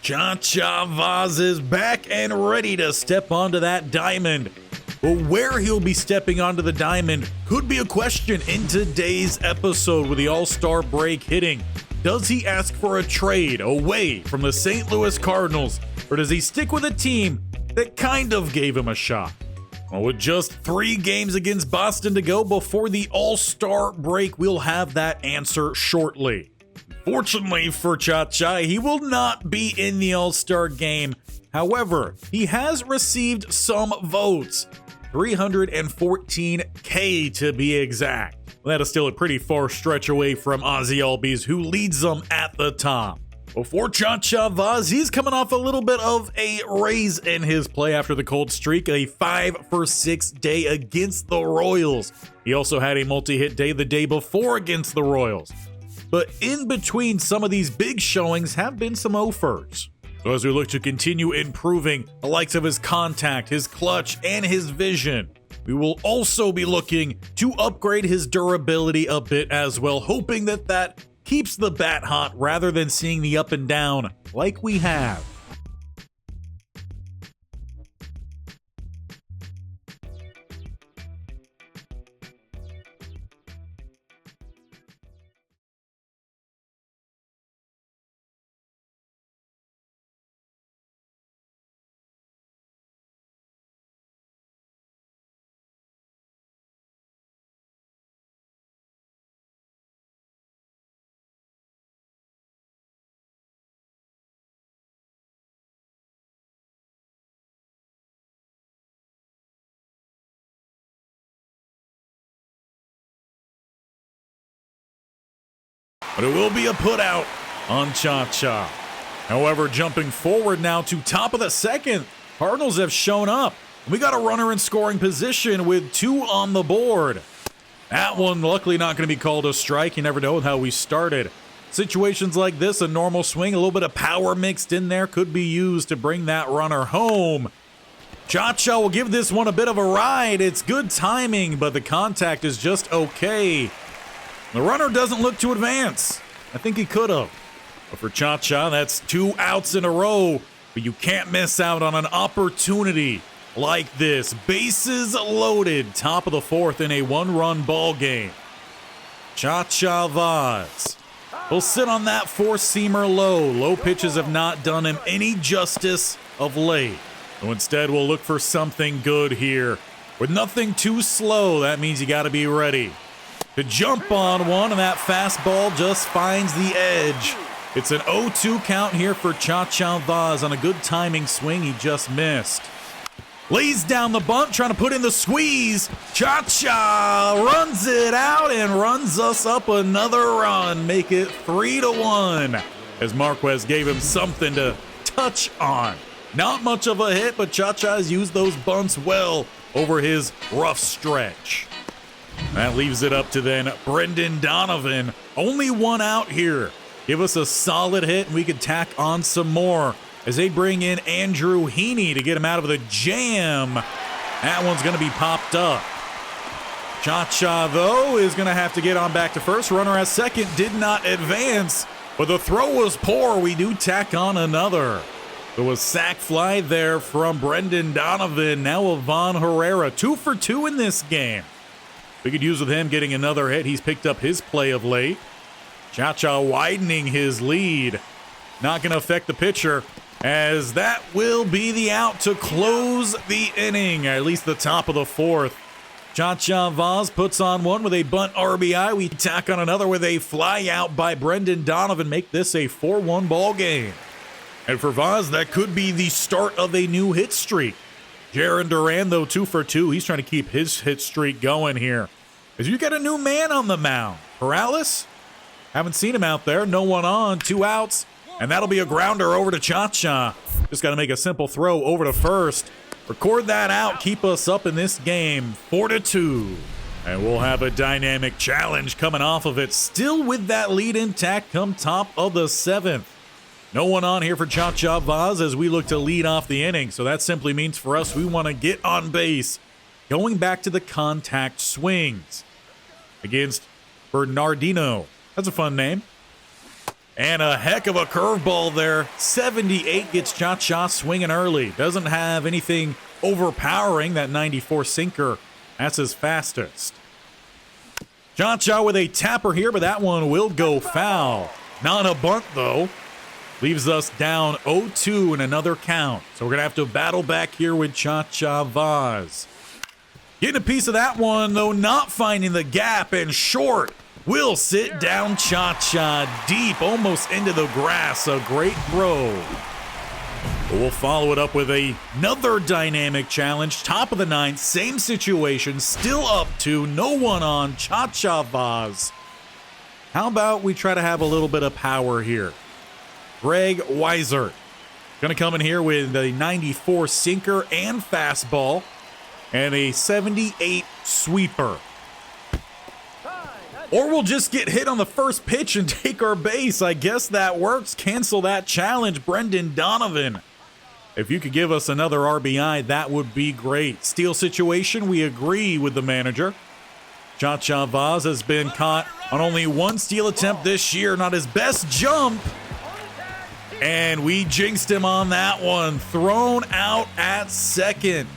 Chacha Vauzz is back and ready to step onto that diamond. But where he'll be stepping onto the diamond could be a question in today's episode with the All-Star break hitting. Does he ask for a trade away from the St. Louis Cardinals, or does he stick with a team that kind of gave him a shot? Well, with just 3 games against Boston to go before the All-Star break, we'll have that answer shortly. Fortunately for Chacha, he will not be in the All-Star game. However, he has received some votes. 314K to be exact. That is still a pretty far stretch away from Ozzy Albies, who leads them at the top. Before Chacha Vauzz, he's coming off a little bit of a raise in his play after the cold streak, a 5-for-6 day against the Royals. He also had a multi-hit day the day before against the Royals. But in between some of these big showings have been some offers. So as we look to continue improving the likes of his contact, his clutch, and his vision, we will also be looking to upgrade his durability a bit as well, hoping that that keeps the bat hot rather than seeing the up and down like we have. But it will be a putout on Chacha. However, jumping forward now to top of the second, Cardinals have shown up. We got a runner in scoring position with 2 on the board. That one luckily not going to be called a strike. You never know how we started. Situations like this, a normal swing, a little bit of power mixed in there could be used to bring that runner home. Chacha will give this one a bit of a ride. It's good timing, but the contact is just okay. The runner doesn't look to advance. I think he could have. But for Chacha, that's 2 outs in a row. But you can't miss out on an opportunity like this. Bases loaded, top of the 4th in a 1-run ball game. Chacha Vauzz will sit on that 4-seamer low. Low pitches have not done him any justice of late. So instead, we'll look for something good here. With nothing too slow, that means you got to be ready to jump on one, and that fastball just finds the edge. It's an 0-2 count here for Chacha Vauzz on a good timing swing. He just missed. Lays down the bunt, trying to put in the squeeze. Chacha runs it out and runs us up another run. Make it 3-1 as Marquez gave him something to touch on. Not much of a hit, but Chacha has used those bunts well over his rough stretch. That leaves it up to then Brendan Donovan. Only 1 out here. Give us a solid hit and we can tack on some more as they bring in Andrew Heaney to get him out of the jam. That one's going to be popped up. Chacha, though, is going to have to get on back to first. Runner at second did not advance, but the throw was poor. We do tack on another. There was sac fly there from Brendan Donovan. Now Ivan Herrera, 2 for 2 in this game. We could use with him getting another hit. He's picked up his play of late. Chacha widening his lead. Not going to affect the pitcher, as that will be the out to close the inning, at least the top of the 4th. Chacha Vauzz puts on one with a bunt RBI. We tack on another with a fly out by Brendan Donovan. Make this a 4-1 ball game. And for Vauzz, that could be the start of a new hit streak. Jarren Duran, though, 2 for 2. He's trying to keep his hit streak going here. As you got a new man on the mound. Perales? Haven't seen him out there. No one on. 2 outs. And that'll be a grounder over to Chacha. Just got to make a simple throw over to first. Record that out. Keep us up in this game. 4-2. And we'll have a dynamic challenge coming off of it. Still with that lead intact come top of the 7th. No one on here for Chacha Vauzz as we look to lead off the inning. So that simply means for us, we want to get on base. Going back to the contact swings against Bernardino. That's a fun name. And a heck of a curveball there. 78 gets Chacha swinging early. Doesn't have anything overpowering. That 94 sinker, that's his fastest. Chacha with a tapper here, but that one will go foul. Not a bunt, though. Leaves us down 0-2 in another count. So we're going to have to battle back here with Chacha Vauzz. Getting a piece of that one, though, not finding the gap, and short will sit down Chacha deep, almost into the grass. A great throw. But we'll follow it up with another dynamic challenge. Top of the ninth, same situation, still up 2, no one on. Chacha Vauzz. How about we try to have a little bit of power here? Greg Weiser going to come in here with a 94 sinker and fastball and a 78 sweeper. Or we'll just get hit on the first pitch and take our base. I guess that works. Cancel that challenge, Brendan Donovan. If you could give us another RBI, that would be great. Steal situation, we agree with the manager. Chacha Vauzz has been caught on only one steal attempt this year. Not his best jump. And we jinxed him on that one. Thrown out at second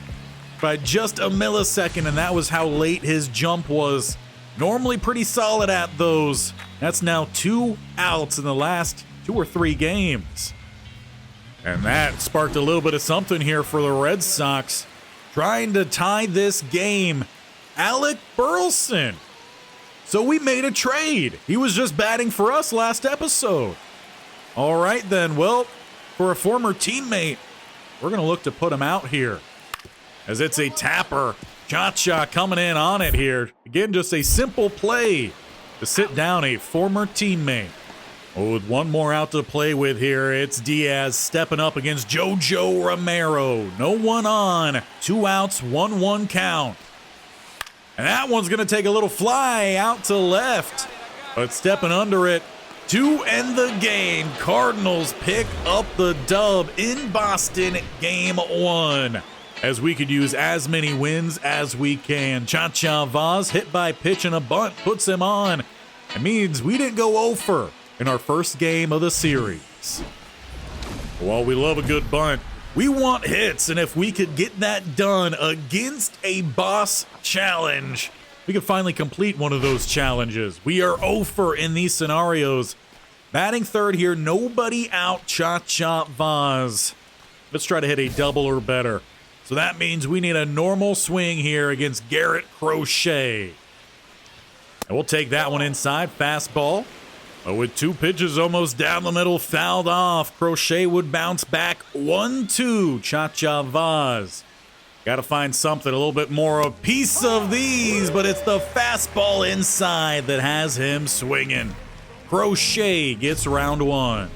by just a millisecond, and that was how late his jump was. Normally pretty solid at those. That's now 2 outs in the last 2 or 3 games. And that sparked a little bit of something here for the Red Sox. Trying to tie this game, Alec Burleson. So we made a trade. He was just batting for us last episode. All right then, well, for a former teammate, we're going to look to put him out here. As it's a tapper. Chacha coming in on it here. Again, just a simple play to sit down a former teammate. Oh, with one more out to play with here, it's Diaz stepping up against JoJo Romero. No one on. 2 outs, 1-1 count. And that one's going to take a little fly out to left. But stepping under it to end the game. Cardinals pick up the dub in Boston, game 1. As we could use as many wins as we can. Chacha Vauzz hit by pitch and a bunt puts him on. It means we didn't go over in our first game of the series. While we love a good bunt, we want hits, and if we could get that done against a boss challenge, we could finally complete one of those challenges. We are over in these scenarios. Batting third here, nobody out. Chacha Vauzz. Let's try to hit a double or better. So that means we need a normal swing here against Garrett Crochet. And we'll take that one inside. Fastball. But with 2 pitches almost down the middle, fouled off. Crochet would bounce back 1-2. Chacha Vauzz. Got to find something, a little bit more, a piece of these, but it's the fastball inside that has him swinging. Crochet gets round 1.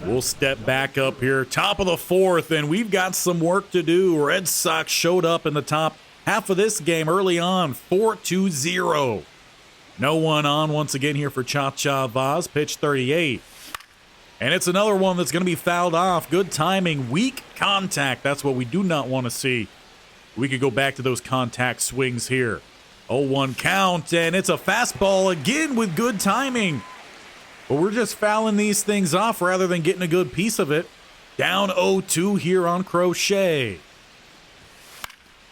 We'll step back up here, top of the 4th, and we've got some work to do. Red Sox showed up in the top half of this game early on, 4-0. No one on once again here for Chacha Vauzz, pitch 38. And it's another one that's going to be fouled off. Good timing, weak contact. That's what we do not want to see. We could go back to those contact swings here. 0-1 count, and it's a fastball again with good timing. But we're just fouling these things off rather than getting a good piece of it. Down 0-2 here on Crochet.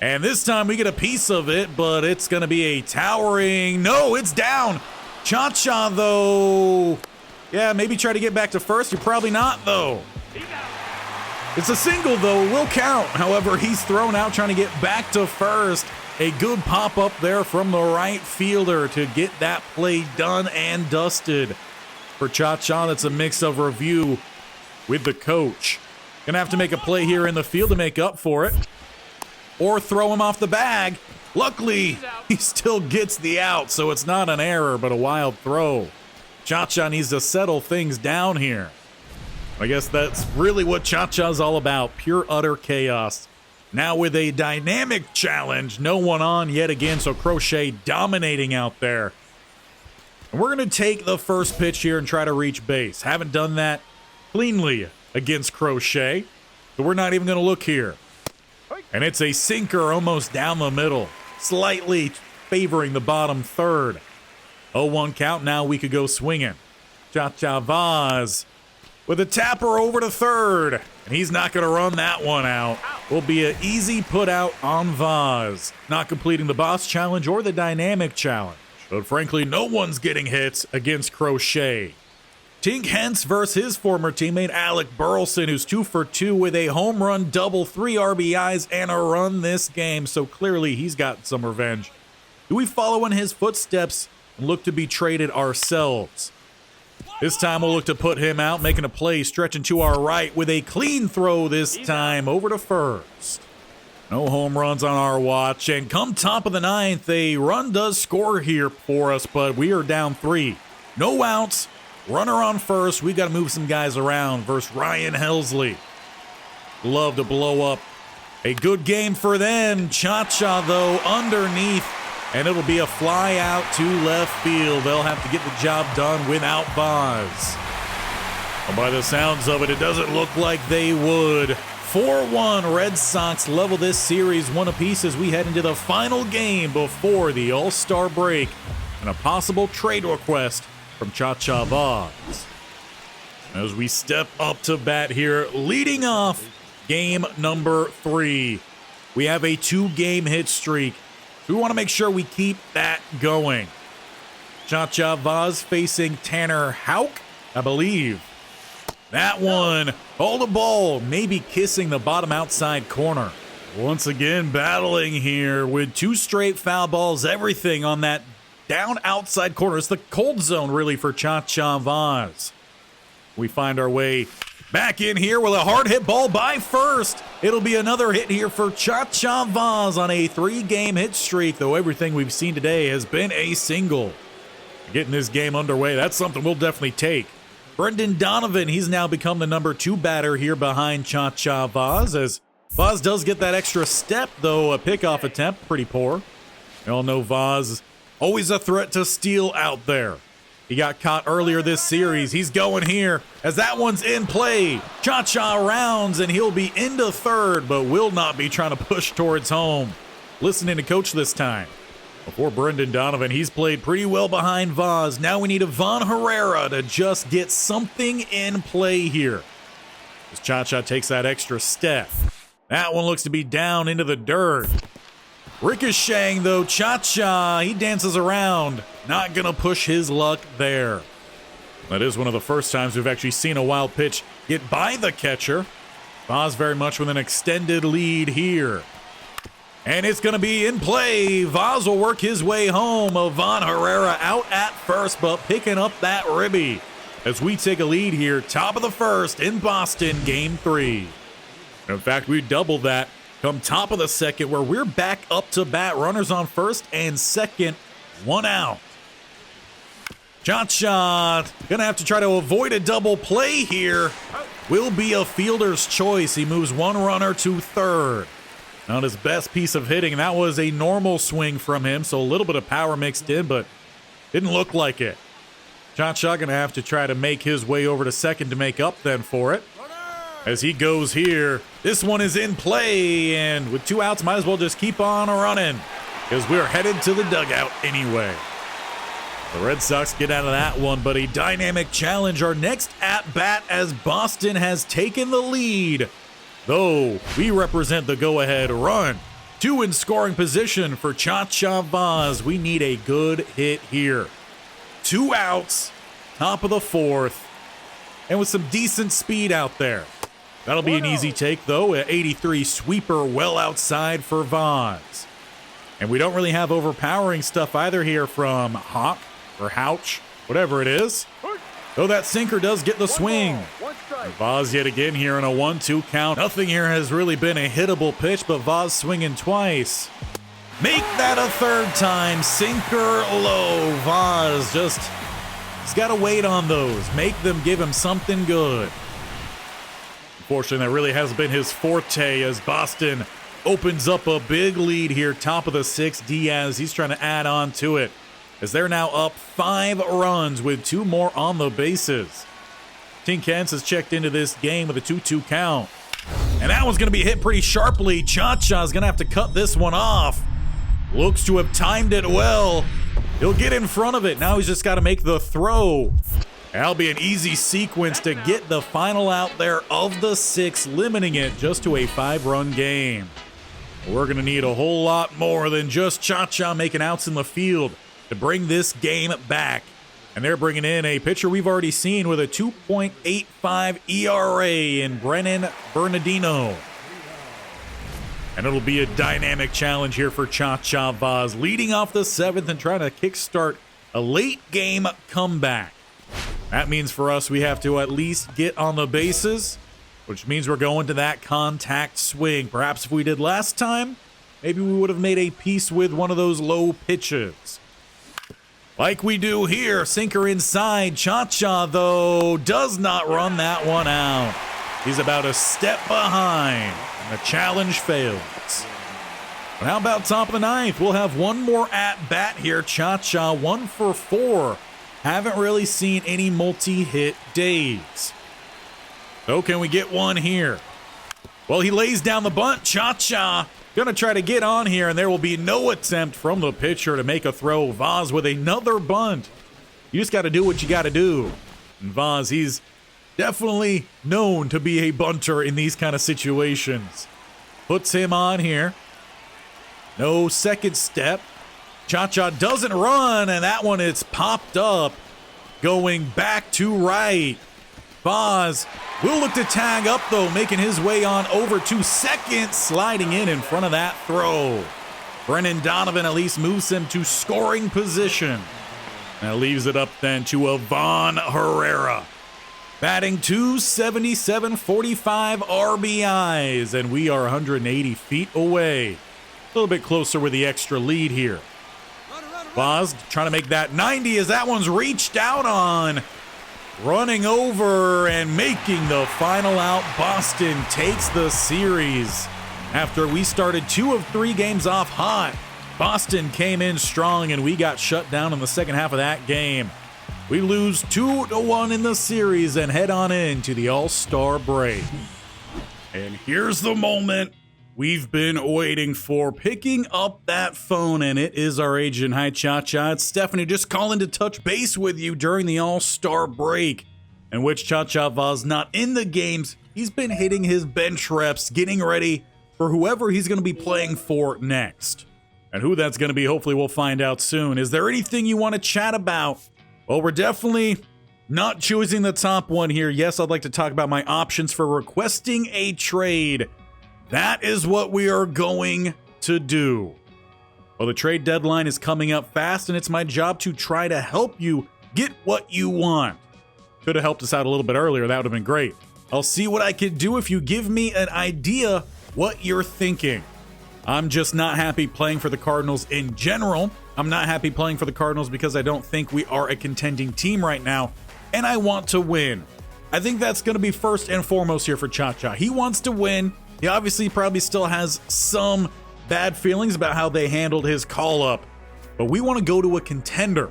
And this time we get a piece of it, but it's going to be a towering... No, it's down. Chacha, though. Yeah, maybe try to get back to first. You're probably not, though. It's a single, though. Will count. However, he's thrown out trying to get back to first. A good pop-up there from the right fielder to get that play done and dusted. For Chacha, that's a mix of review with the coach. Gonna have to make a play here in the field to make up for it. Or throw him off the bag. Luckily, he still gets the out, so it's not an error, but a wild throw. Chacha needs to settle things down here. I guess that's really what Chacha's all about, pure utter chaos. Now with a dynamic challenge, no one on yet again, so Crochet dominating out there. And we're going to take the first pitch here and try to reach base. Haven't done that cleanly against Crochet, so we're not even going to look here. And it's a sinker almost down the middle, slightly favoring the bottom third. 0-1 count, now we could go swinging. Chacha Vauzz with a tapper over to third. And he's not going to run that one out. Will be an easy put out on Vauzz. Not completing the boss challenge or the dynamic challenge. But frankly, no one's getting hits against Crochet. Tink Hence versus his former teammate Alec Burleson, who's 2 for 2 with a home run double, 3 RBIs, and a run this game. So clearly he's got some revenge. Do we follow in his footsteps and look to be traded ourselves? This time we'll look to put him out, making a play, stretching to our right with a clean throw this time over to first. No home runs on our watch, and come top of the 9th, a run does score here for us, but we are down 3. No outs, runner on first. We got to move some guys around versus Ryan Helsley. Love to blow up. A good game for them. Chacha, though, underneath. And it'll be a fly out to left field. They'll have to get the job done without Vauzz. Well, by the sounds of it, it doesn't look like they would. 4-1 Red Sox level this series 1 apiece as we head into the final game before the All-Star break. And a possible trade request from Chacha Vauzz. As we step up to bat here, leading off game number 3. We have a 2-game hit streak. We want to make sure we keep that going. Chacha Vauzz facing Tanner Houck, I believe. That one, hold the ball, maybe kissing the bottom outside corner. Once again, battling here with 2 straight foul balls, everything on that down outside corner. It's the cold zone, really, for Chacha Vauzz. We find our way back in here with a hard hit ball by first. It'll be another hit here for Chacha Vauzz on a 3-game hit streak, though everything we've seen today has been a single. Getting this game underway, that's something we'll definitely take. Brendan Donovan, he's now become the number 2 batter here behind Chacha Vauzz, as Vauzz does get that extra step, though a pickoff attempt, pretty poor. We all know Vauzz, always a threat to steal out there. He got caught earlier this series. He's going here as that one's in play. Chacha rounds and he'll be into third, but will not be trying to push towards home. Listening to coach this time. Before Brendan Donovan, he's played pretty well behind Vauzz. Now we need Ivan Herrera to just get something in play here. As Chacha takes that extra step. That one looks to be down into the dirt. Ricocheting, though, Chacha, he dances around. Not going to push his luck there. That is one of the first times we've actually seen a wild pitch get by the catcher. Vauzz very much with an extended lead here. And it's going to be in play. Vauzz will work his way home. Ivan Herrera out at first, but picking up that ribby. As we take a lead here, top of the first in Boston, game 3. In fact, we doubled that. Come top of the second, where we're back up to bat. Runners on first and second, 1 out. Chacha gonna have to try to avoid a double play here. Will be a fielder's choice. He moves 1 runner to third. Not his best piece of hitting. That was a normal swing from him, so a little bit of power mixed in, but didn't look like it. Chacha gonna have to try to make his way over to second to make up then for it. As he goes here, this one is in play, and with 2 outs, might as well just keep on running, because we're headed to the dugout anyway. The Red Sox get out of that one, but a dynamic challenge. Our next at-bat as Boston has taken the lead, though we represent the go-ahead run. 2 in scoring position for Chacha Vauzz. We need a good hit here. 2 outs, top of the 4th, and with some decent speed out there. That'll be an easy take, though. An 83 sweeper well outside for Vauzz. And we don't really have overpowering stuff either here from Hawk or Houch, whatever it is. Though that sinker does get the swing. Vauzz yet again here in a 1-2 count. Nothing here has really been a hittable pitch, but Vauzz swinging twice. Make that a 3rd time. Sinker low. Vauzz just, he's got to wait on those. Make them give him something good. Unfortunately, that really has been his forte as Boston opens up a big lead here. Top of the 6th, Diaz, he's trying to add on to it as they're now up 5 runs with 2 more on the bases. Tink Hence has checked into this game with a 2-2 count. And that one's going to be hit pretty sharply. Chacha's going to have to cut this one off. Looks to have timed it well. He'll get in front of it. Now he's just got to make the throw. That'll be an easy sequence to get the final out there of the 6, limiting it just to a 5-run game. We're going to need a whole lot more than just Chacha making outs in the field to bring this game back. And they're bringing in a pitcher we've already seen with a 2.85 ERA in Brennan Bernardino. And it'll be a dynamic challenge here for Chacha Vauzz, leading off the 7th and trying to kickstart a late game comeback. That means for us we have to at least get on the bases, which means we're going to that contact swing. Perhaps if we did last time, maybe we would have made a piece with one of those low pitches. Like we do here, sinker inside. Chacha, though, does not run that one out. He's about a step behind, and the challenge fails. But how about top of the 9th? We'll have one more at-bat here. Chacha, 1 for 4. Haven't really seen any multi-hit days. So can we get one here? Well, he lays down the bunt. Chacha gonna try to get on here, and there will be no attempt from the pitcher to make a throw. Vauzz with another bunt. You just got to do what you got to do. And Vauzz, he's definitely known to be a bunter in these kind of situations. Puts him on here. No second step. Chacha doesn't run, and that one is popped up. Going back to right. Vauzz will look to tag up, though, making his way on over to second, sliding in front of that throw. Brennan Donovan at least moves him to scoring position. That leaves it up then to Ivan Herrera. Batting 277, 45 RBIs, and we are 180 feet away. A little bit closer with the extra lead here. Vauzz trying to make that 90 as that one's reached out on. Running over and making the final out. Boston takes the series. After we started 2 of 3 games off hot, Boston came in strong and we got shut down in the second half of that game. We lose 2-1 in the series and head on into the All-Star break. And here's the moment we've been waiting for, picking up that phone, and it is our agent. Hi, Chacha. It's Stephanie, just calling to touch base with you during the All-Star break, in which Chacha Vauzz not in the games. He's been hitting his bench reps, getting ready for whoever he's going to be playing for next. And who that's going to be, hopefully we'll find out soon. Is there anything you want to chat about? Well, we're definitely not choosing the top one here. Yes, I'd like to talk about my options for requesting a trade. That is what we are going to do. Well, the trade deadline is coming up fast, and it's my job to try to help you get what you want. Could have helped us out a little bit earlier. That would have been great. I'll see what I can do if you give me an idea what you're thinking. I'm just not happy playing for the Cardinals in general. I'm not happy playing for the Cardinals because I don't think we are a contending team right now, and I want to win. I think that's going to be first and foremost here for Chacha. He wants to win. He obviously probably still has some bad feelings about how they handled his call-up, but we want to go to a contender.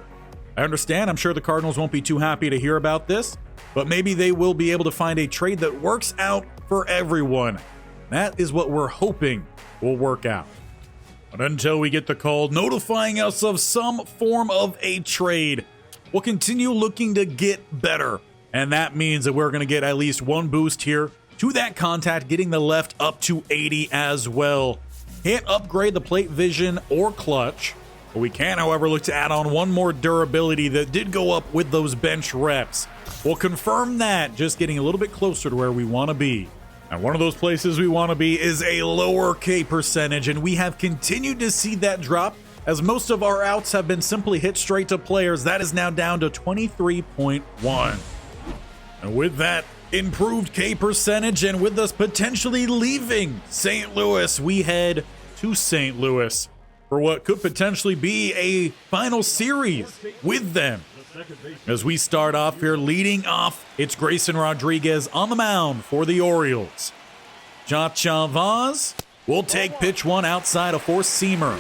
I understand. I'm sure the Cardinals won't be too happy to hear about this, but maybe they will be able to find a trade that works out for everyone. That is what we're hoping will work out. But until we get the call notifying us of some form of a trade, we'll continue looking to get better. And that means that we're going to get at least one boost here to that contact, getting the left up to 80 as well. Can't upgrade the plate vision or clutch, but we can, however, look to add on one more durability that did go up with those bench reps. We'll confirm that, just getting a little bit closer to where we want to be. And one of those places we want to be is a lower K percentage, and we have continued to see that drop as most of our outs have been simply hit straight to players. That is now down to 23.1. And with that improved K percentage, and with us potentially leaving St. Louis, we head to St. Louis for what could potentially be a final series with them. As we start off here, leading off, it's Grayson Rodriguez on the mound for the Orioles. Chacha Vauzz will take pitch one outside, a four-seamer.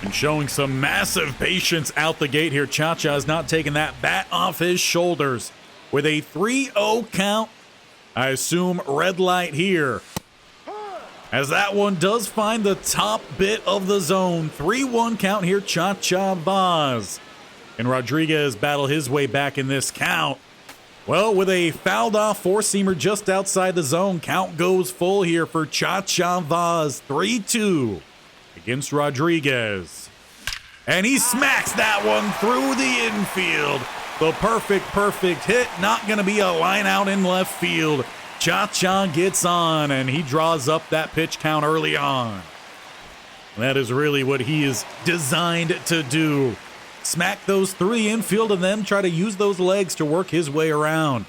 And showing some massive patience out the gate here. Chacha has not taken that bat off his shoulders. With a 3-0 count, I assume red light here. As that one does find the top bit of the zone. 3-1 count here, Chacha Vauzz. And Rodriguez battle his way back in this count. Well, with a fouled off four-seamer just outside the zone, count goes full here for Chacha Vauzz, 3-2 against Rodriguez. And he smacks that one through the infield. The perfect hit. Not going to be a line out in left field. Chacha gets on, and he draws up that pitch count early on. That is really what he is designed to do. Smack those through the infield and then try to use those legs to work his way around.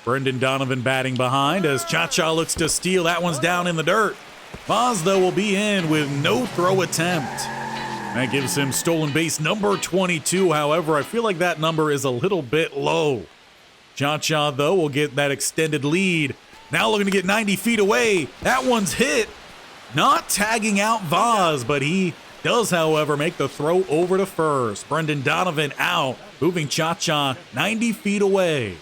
Brendan Donovan batting behind as Chacha looks to steal. That one's down in the dirt. Vauzz, though, will be in with no throw attempt. That gives him stolen base number 22. However, I feel like that number is a little bit low. Chacha, though, will get that extended lead. Now looking to get 90 feet away. That one's hit. Not tagging out Vauzz, but he does, however, make the throw over to first. Brendan Donovan out, moving Chacha 90 feet away.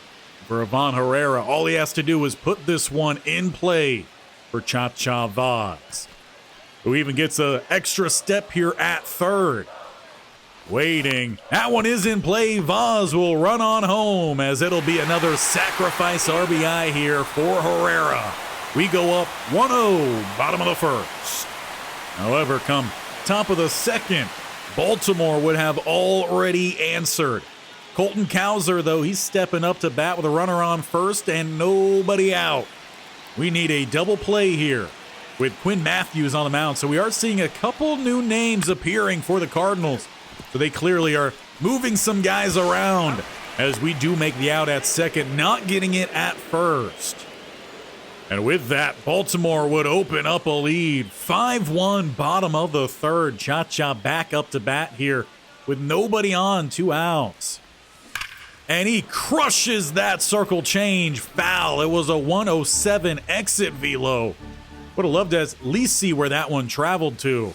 For Ivan Herrera, all he has to do is put this one in play for Chacha Vauzz, who even gets an extra step here at third. Waiting. That one is in play. Vauzz will run on home as it'll be another sacrifice RBI here for Herrera. We go up 1-0, bottom of the first. However, come top of the second, Baltimore would have already answered. Colton Cowser, though, he's stepping up to bat with a runner on first and nobody out. We need a double play here with Quinn Matthews on the mound. So we are seeing a couple new names appearing for the Cardinals. So they clearly are moving some guys around as we do make the out at second, not getting it at first. And with that, Baltimore would open up a lead. 5-1, bottom of the third. Chacha back up to bat here with nobody on, 2 outs. And he crushes that circle change. Foul. It was a 107 exit velo. Would have loved to at least see where that one traveled to.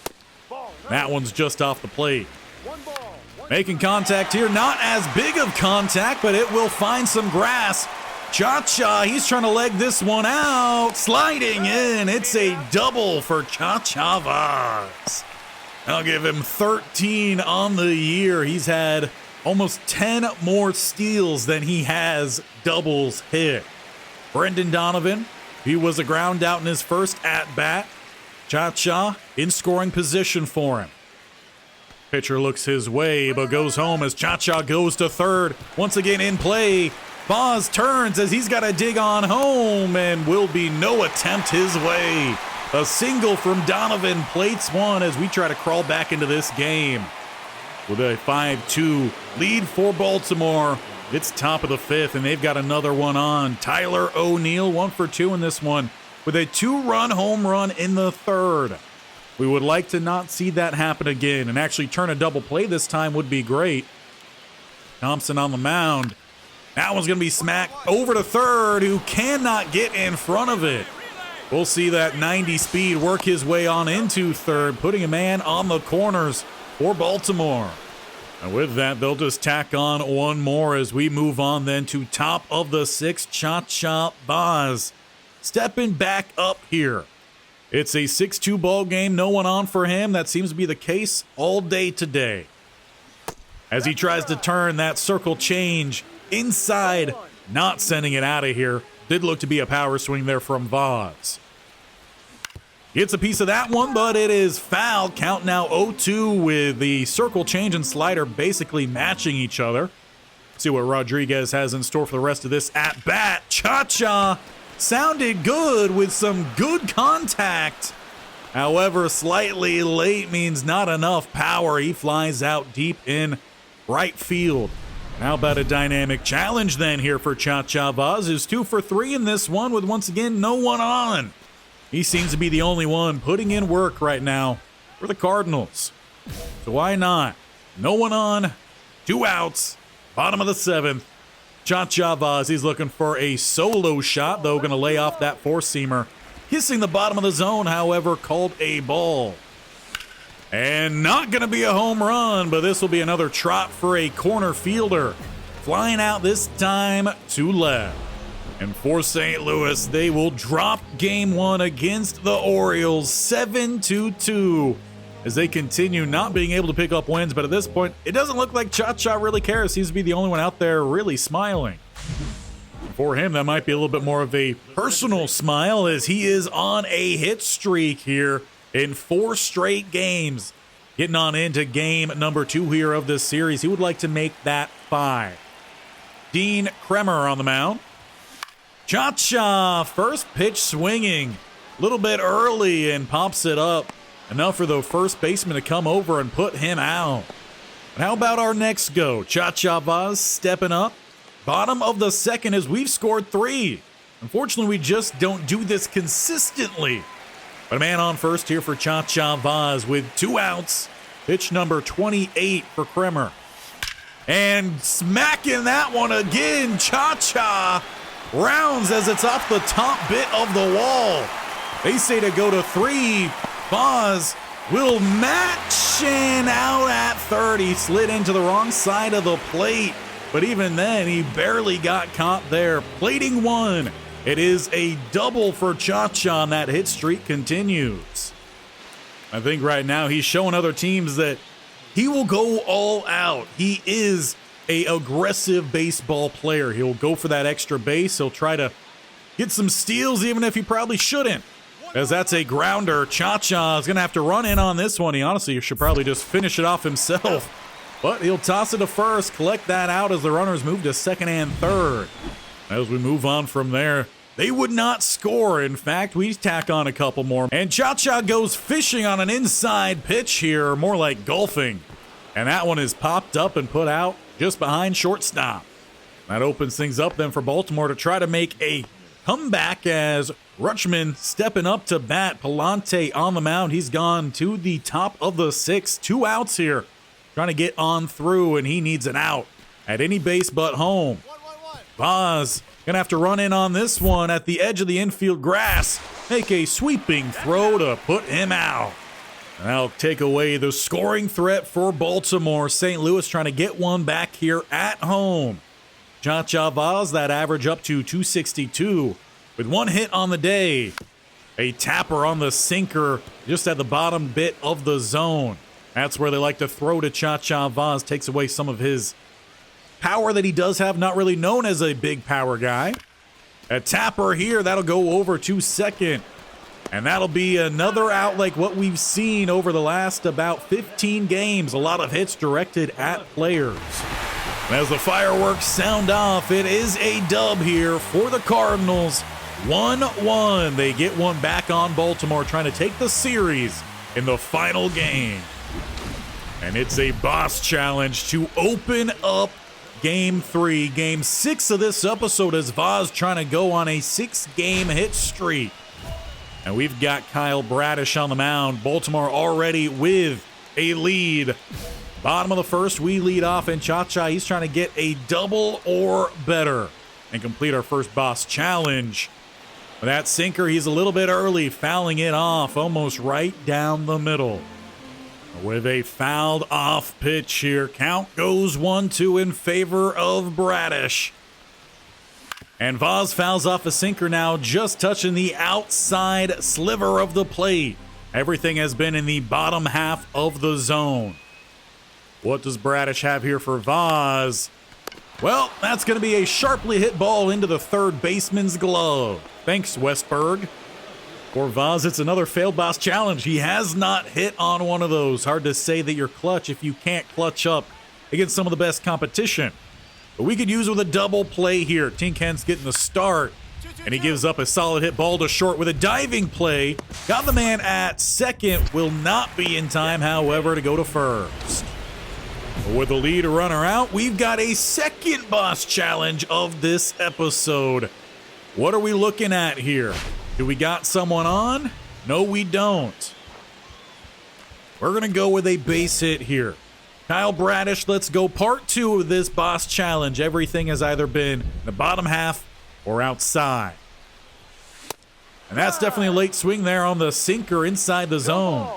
That one's just off the plate. Making contact here. Not as big of contact, but it will find some grass. Chacha, he's trying to leg this one out. Sliding in. It's a double for Chacha Vauzz. I'll give him 13 on the year. He's had almost 10 more steals than he has doubles hit. Brendan Donovan, he was a ground out in his first at-bat. Chacha in scoring position for him. Pitcher looks his way, but goes home as Chacha goes to third. Once again in play. Vauzz turns as he's got to dig on home, and will be no attempt his way. A single from Donovan plates one as we try to crawl back into this game. With a 5-2 lead for Baltimore, it's top of the fifth, and they've got another one on. Tyler O'Neill, 1 for 2 in this one, with a 2-run home run in the third. We would like to not see that happen again, and actually turn a double play this time would be great. Thompson on the mound. That one's going to be smacked over to third, who cannot get in front of it. We'll see that 90 speed work his way on into third, putting a man on the corners for Baltimore. And with that, they'll just tack on one more as we move on then to top of the sixth. Chacha Vauzz stepping back up here. It's a 6-2 ball game, no one on for him. That seems to be the case all day today. As he tries to turn that circle change inside, not sending it out of here. Did look to be a power swing there from Vauzz. Gets a piece of that one, but it is foul. Count now 0-2 with the circle change and slider basically matching each other. See what Rodriguez has in store for the rest of this at-bat. Chacha sounded good with some good contact. However, slightly late means not enough power. He flies out deep in right field. How about a dynamic challenge then here for Chacha Vauzz, who's 2 for 3 in this one with once again no one on. He seems to be the only one putting in work right now for the Cardinals. So why not? No one on, 2 outs, bottom of the seventh. Chacha Vauzz, he's looking for a solo shot, though going to lay off that four-seamer. Hissing the bottom of the zone, however, called a ball. And not going to be a home run, but this will be another trot for a corner fielder. Flying out this time to left. And for St. Louis, they will drop game one against the Orioles 7-2 as they continue not being able to pick up wins. But at this point, it doesn't look like Chacha really cares. Seems to be the only one out there really smiling. For him, that might be a little bit more of a personal smile as he is on a hit streak here in 4 straight games. Getting on into game number 2 here of this series. He would like to make that 5. Dean Kremer on the mound. Chacha, first pitch swinging. A little bit early and pops it up. Enough for the first baseman to come over and put him out. And how about our next go? Chacha Vauzz stepping up. Bottom of the second as we've scored 3. Unfortunately, we just don't do this consistently. But a man on first here for Chacha Vauzz with 2 outs. Pitch number 28 for Kremer. And smacking that one again. Chacha rounds as it's off the top bit of the wall. They say to go to 3. Vauzz will match and out at third. He slid into the wrong side of the plate. But even then, he barely got caught there. Plating 1. It is a double for Chacha, and that hit streak continues. I think right now he's showing other teams that he will go all out. He is an aggressive baseball player. He'll go for that extra base. He'll try to get some steals even if he probably shouldn't. As that's a grounder. Chacha is going to have to run in on this one. He honestly should probably just finish it off himself. But he'll toss it to first, collect that out as the runners move to second and third. As we move on from there, they would not score. In fact, we tack on a couple more. And Chacha goes fishing on an inside pitch here, more like golfing. And that one is popped up and put out just behind shortstop. That opens things up then for Baltimore to try to make a comeback as Rutschman stepping up to bat. Palante on the mound. He's gone to the top of the 6th. 2 outs here. Trying to get on through, and he needs an out at any base but home. Vauzz gonna have to run in on this one at the edge of the infield grass. Make a sweeping throw to put him out. And that'll take away the scoring threat for Baltimore. St. Louis trying to get one back here at home. Chacha Vauzz, that average up to 262 with 1 hit on the day. A tapper on the sinker just at the bottom bit of the zone. That's where they like to throw to Chacha Vauzz. Takes away some of his power that he does have. Not really known as a big power guy. A tapper here. That'll go over to second. And that'll be another out like what we've seen over the last about 15 games. A lot of hits directed at players. And as the fireworks sound off, it is a dub here for the Cardinals. 1-1. They get one back on Baltimore, trying to take the series in the final game. And it's a boss challenge to open up Game 3. Game 6 of this episode is Vauzz trying to go on a 6-game hit streak. And we've got Kyle Bradish on the mound. Baltimore already with a lead. Bottom of the first, we lead off, and Chacha, he's trying to get a double or better and complete our first boss challenge. With that sinker, he's a little bit early, fouling it off almost right down the middle. With a fouled off pitch here. Count goes 1-2 in favor of Bradish. And Vauzz fouls off a sinker now, just touching the outside sliver of the plate. Everything has been in the bottom half of the zone. What does Bradish have here for Vauzz? Well, that's going to be a sharply hit ball into the third baseman's glove. Thanks, Westberg. For Vauzz, it's another failed boss challenge. He has not hit on one of those. Hard to say that you're clutch if you can't clutch up against some of the best competition. But we could use with a double play here. Tinkhen's getting the start, and he gives up a solid hit ball to short with a diving play. Got the man at second. Will not be in time, however, to go to first. With the lead runner out, we've got a second boss challenge of this episode. What are we looking at here? Do we got someone on? No, we don't. We're going to go with a base hit here. Kyle Bradish, let's go part 2 of this boss challenge. Everything has either been in the bottom half or outside. And that's definitely a late swing there on the sinker inside the zone.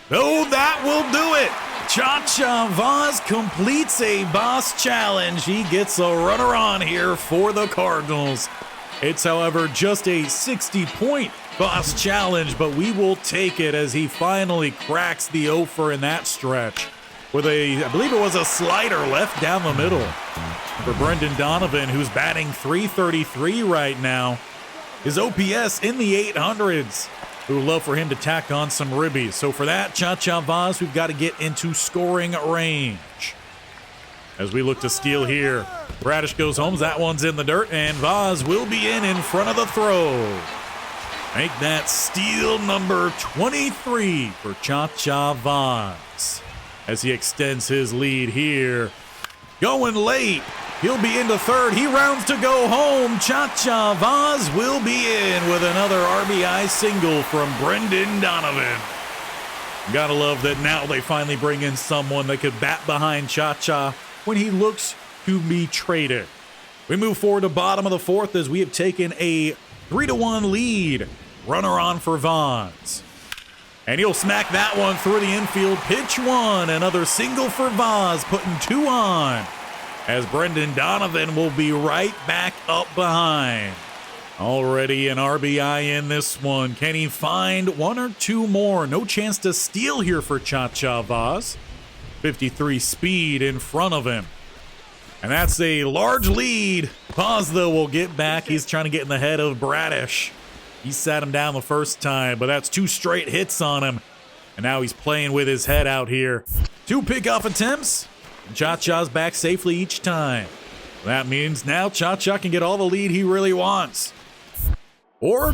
Oh, that will do it. Chacha Vauzz completes a boss challenge. He gets a runner on here for the Cardinals. It's, however, just a 60-point boss challenge, but we will take it as he finally cracks the offer in that stretch with a, I believe it was a slider left down the middle. for Brendan Donovan, who's batting .333 right now. His OPS in the 800s. We would love for him to tack on some ribbies. So for that, Chacha Vauzz, we've got to get into scoring range. As we look to steal here, Bradish goes home. That one's in the dirt, and Vauzz will be in front of the throw. Make that steal number 23 for Chacha Vauzz as he extends his lead here. Going late. He'll be into third. He rounds to go home. Chacha Vauzz will be in with another RBI single from Brendan Donovan. Gotta love that now they finally bring in someone that could bat behind Chacha when he looks to be traded. We move forward to bottom of the fourth as we have taken a 3-1 lead. Runner on for Vauzz. And he'll smack that one through the infield. Pitch one. Another single for Vauzz, putting 2 on. As Brendan Donovan will be right back up behind. Already an RBI in this one. Can he find 1 or 2 more? No chance to steal here for Chacha Vauzz. 53 speed in front of him. And that's a large lead. Vauzz, though, will get back. He's trying to get in the head of Bradish. He sat him down the first time, but that's 2 straight hits on him. And now he's playing with his head out here. 2 pickoff attempts. Chacha's back safely each time. That means now Chacha can get all the lead he really wants. Or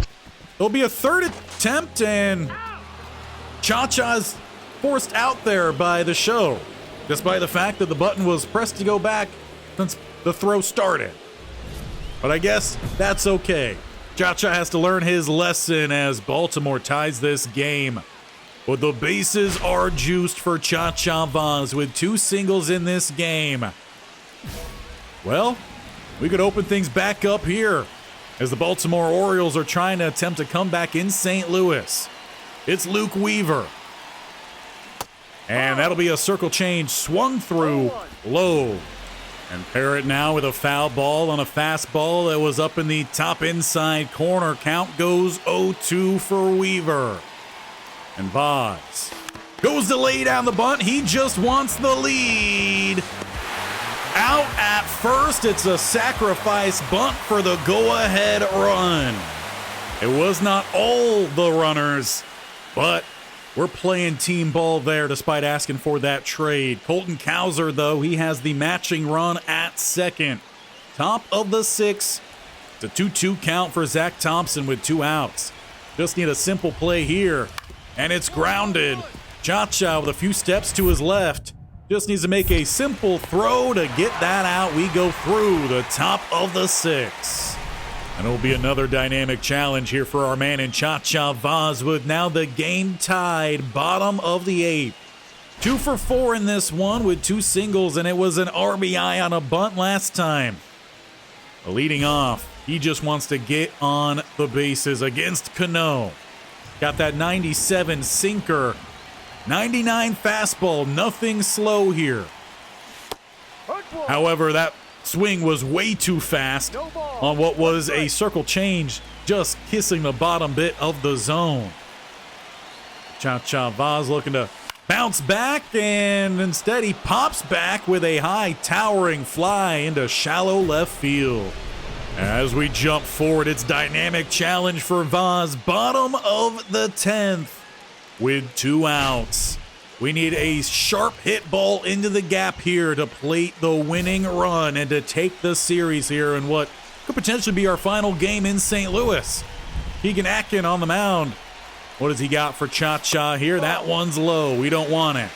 there'll be a third attempt and Chacha's forced out there by the show, despite the fact that the button was pressed to go back since the throw started. But I guess that's okay. Chacha has to learn his lesson as Baltimore ties this game. But the bases are juiced for Chacha Vauzz with 2 singles in this game. Well, we could open things back up here as the Baltimore Orioles are trying to attempt a comeback in St. Louis. It's Luke Weaver. And that'll be a circle change swung through low. And pair it now with a foul ball on a fastball that was up in the top inside corner. Count goes 0-2 for Weaver. And Vauzz goes to lay down the bunt. He just wants the lead. Out at first, it's a sacrifice bunt for the go-ahead run. It was not all the runners, but we're playing team ball there despite asking for that trade. Colton Cowser, though, he has the matching run at second. Top of the 6th. It's a 2-2 count for Zach Thompson with 2 outs. Just need a simple play here. And it's grounded. Chacha with a few steps to his left. Just needs to make a simple throw to get that out. We go through the top of the 6th. And it'll be another dynamic challenge here for our man in Chacha Vauzz with now the game tied, bottom of the 8th. 2 for 4 in this one with 2 singles, and it was an RBI on a bunt last time. Leading off, he just wants to get on the bases against Cano. Got that 97 sinker, 99 fastball, nothing slow here. However, that swing was way too fast on what was a circle change, just kissing the bottom bit of the zone. Chacha Vauzz looking to bounce back, and instead he pops back with a high towering fly into shallow left field. As we jump forward, it's dynamic challenge for Vauzz, bottom of the 10th with 2 outs. We need a sharp hit ball into the gap here to plate the winning run and to take the series here in what could potentially be our final game in St. Louis. Keegan Atkin on the mound. What does he got for Chacha here? That one's low. We don't want it.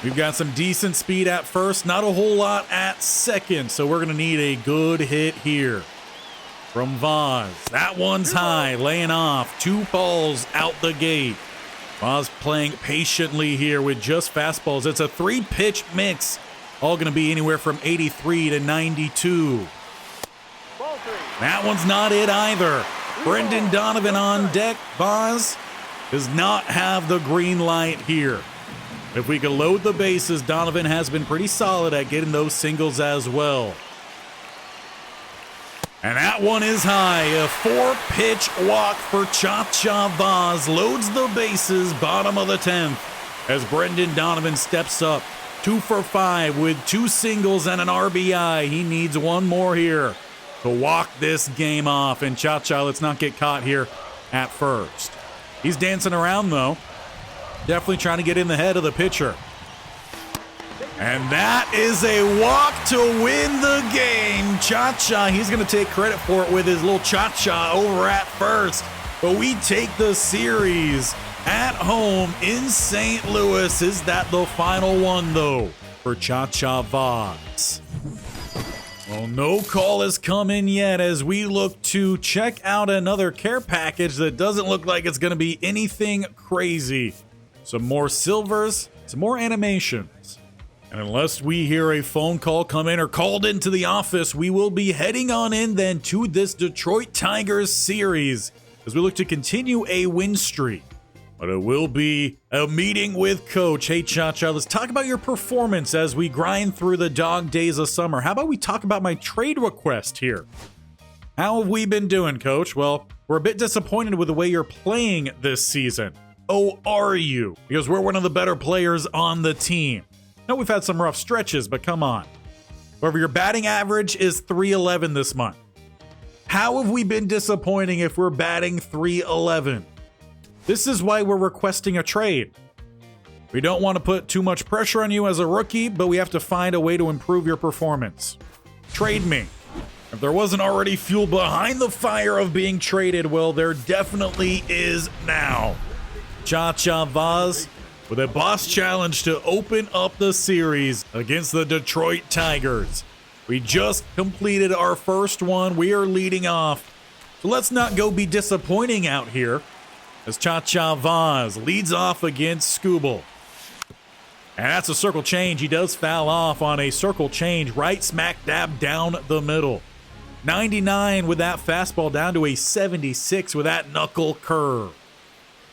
We've got some decent speed at first, not a whole lot at second, so we're going to need a good hit here from Vauzz. That one's high, laying off. 2 balls out the gate. Vauzz playing patiently here with just fastballs. It's a 3-pitch mix, all going to be anywhere from 83 to 92. That one's not it either. Brendan Donovan on deck. Vauzz does not have the green light here. If we can load the bases, Donovan has been pretty solid at getting those singles as well. And that one is high. A 4-pitch walk for Chacha Vauzz loads the bases, bottom of the 10th, as Brendan Donovan steps up. 2 for 5 with 2 singles and an RBI. He needs one more here to walk this game off. And Chacha, let's not get caught here at first. He's dancing around, though. Definitely trying to get in the head of the pitcher. And that is a walk to win the game. Chacha, he's going to take credit for it with his little cha-cha over at first. But we take the series at home in St. Louis. Is that the final one, though, for Chacha Vauzz? Well, no call has come in yet as we look to check out another care package that doesn't look like it's going to be anything crazy. Some more silvers, some more animations. And unless we hear a phone call come in or called into the office, we will be heading on in then to this Detroit Tigers series as we look to continue a win streak. But it will be a meeting with Coach. Hey, Chacha, let's talk about your performance as we grind through the dog days of summer. How about we talk about my trade request here? How have we been doing, Coach? Well, we're a bit disappointed with the way you're playing this season. Oh, are you? Because we're one of the better players on the team. No, we've had some rough stretches, but come on. However, your batting average is .311 this month. How have we been disappointing if we're batting .311? This is why we're requesting a trade. We don't want to put too much pressure on you as a rookie, but we have to find a way to improve your performance. Trade me. If there wasn't already fuel behind the fire of being traded, well, there definitely is now. Chacha Vauzz with a boss challenge to open up the series against the Detroit Tigers. We just completed our first one. We are leading off. So let's not go be disappointing out here as Chacha Vauzz leads off against Scooble. And that's a circle change. He does foul off on a circle change right smack dab down the middle. 99 with that fastball down to a 76 with that knuckle curve.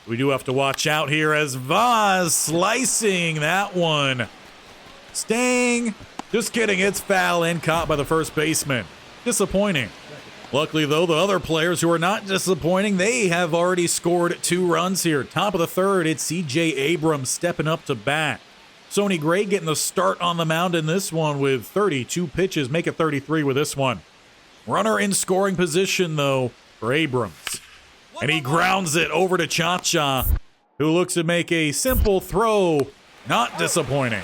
We do have to watch out here as Vauzz slicing that one. Staying. Just kidding. It's foul and caught by the first baseman. Disappointing. Luckily, though, the other players who are not disappointing, they have already scored 2 runs here. Top of the third, it's C.J. Abrams stepping up to bat. Sonny Gray getting the start on the mound in this one with 32 pitches. Make it 33 with this one. Runner in scoring position, though, for Abrams. And he grounds it over to Chacha, who looks to make a simple throw. Not disappointing.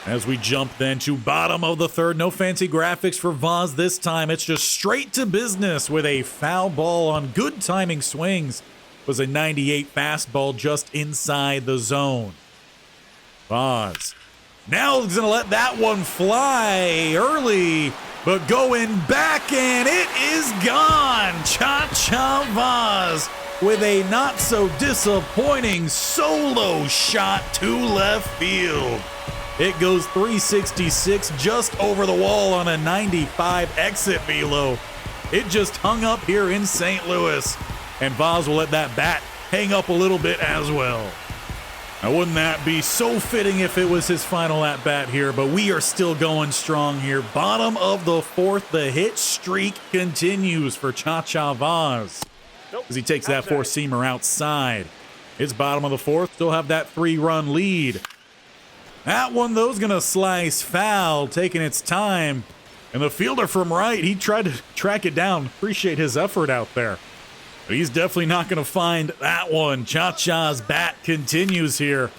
As we jump then to bottom of the third. No fancy graphics for Vauzz this time. It's just straight to business with a foul ball on good timing swings. It was a 98 fastball just inside the zone. Vauzz now is going to let that one fly early. But going back, and it is gone. Chacha Vauzz with a not-so-disappointing solo shot to left field. It goes 366 just over the wall on a 95 exit velo. It just hung up here in St. Louis. And Vauzz will let that bat hang up a little bit as well. Now, wouldn't that be so fitting if it was his final at-bat here, but we are still going strong here. Bottom of the fourth, the hit streak continues for Chacha Vauzz as he takes that four-seamer outside. It's bottom of the fourth, still have that 3-run lead. That one, though, is going to slice foul, taking its time. And the fielder from right, he tried to track it down. Appreciate his effort out there. But he's definitely not going to find that one. Chacha's bat continues here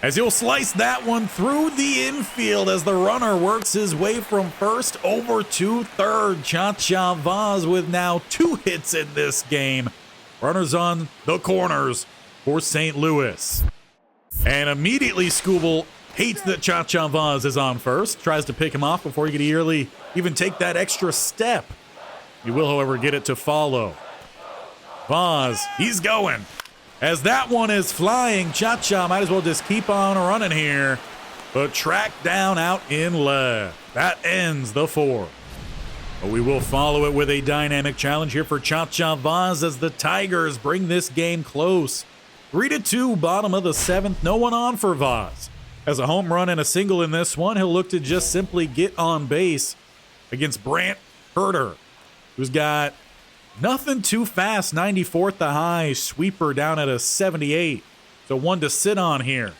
as he'll slice that one through the infield as the runner works his way from first over to third. Chacha Vauzz with now 2 hits in this game. Runners on the corners for St. Louis. And immediately Scooble hates that Chacha Vauzz is on first. Tries to pick him off before he could even take that extra step. He will, however, get it to follow. Vauzz, he's going. As that one is flying, Chacha might as well just keep on running here. But tracked down out in left. That ends the 4th. But we will follow it with a dynamic challenge here for Chacha Vauzz as the Tigers bring this game close. 3-2, bottom of the 7th. No one on for Vauzz. As a home run and a single in this one, he'll look to just simply get on base against Brant Herter, who's got nothing too fast. 94th the high, sweeper down at a 78. So one to sit on here.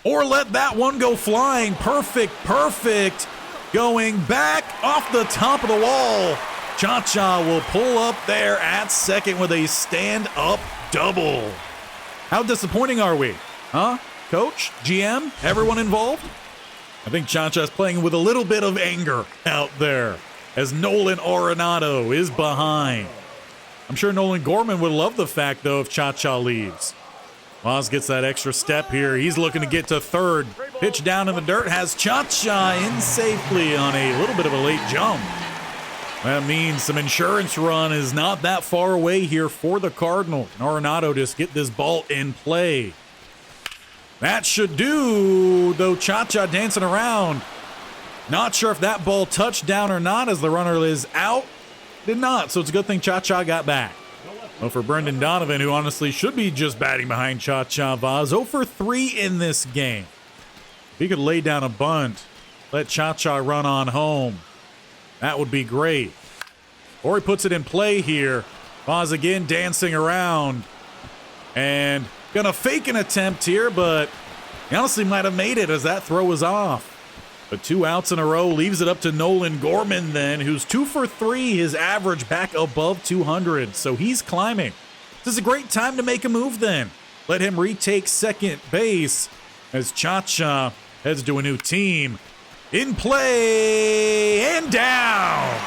or let that one go flying. Perfect, perfect. Going back off the top of the wall. Chacha will pull up there at second with a stand-up double. How disappointing are we? Huh? Coach? GM? Everyone involved? I think Chacha's playing with a little bit of anger out there as Nolan Arenado is behind. I'm sure Nolan Gorman would love the fact, though, if Chacha leaves. Vauzz gets that extra step here. He's looking to get to third. Pitch down in the dirt has Chacha in safely on a little bit of a late jump. That means some insurance run is not that far away here for the Cardinals. Arenado just get this ball in play. That should do, though Chacha dancing around. Not sure if that ball touched down or not as the runner is out. Did not, so it's a good thing Chacha got back. Well, for Brendan Donovan, who honestly should be just batting behind Chacha Vauzz, 0 for 3 in this game. If he could lay down a bunt, let Chacha run on home, that would be great. Or he puts it in play here. Vauzz again dancing around. And gonna fake an attempt here, but he honestly might have made it as that throw was off. But 2 outs in a row leaves it up to Nolan Gorman then, who's 2 for 3, his average back above 200. So he's climbing. This is a great time to make a move then. Let him retake second base as Chacha heads to a new team. In play and down.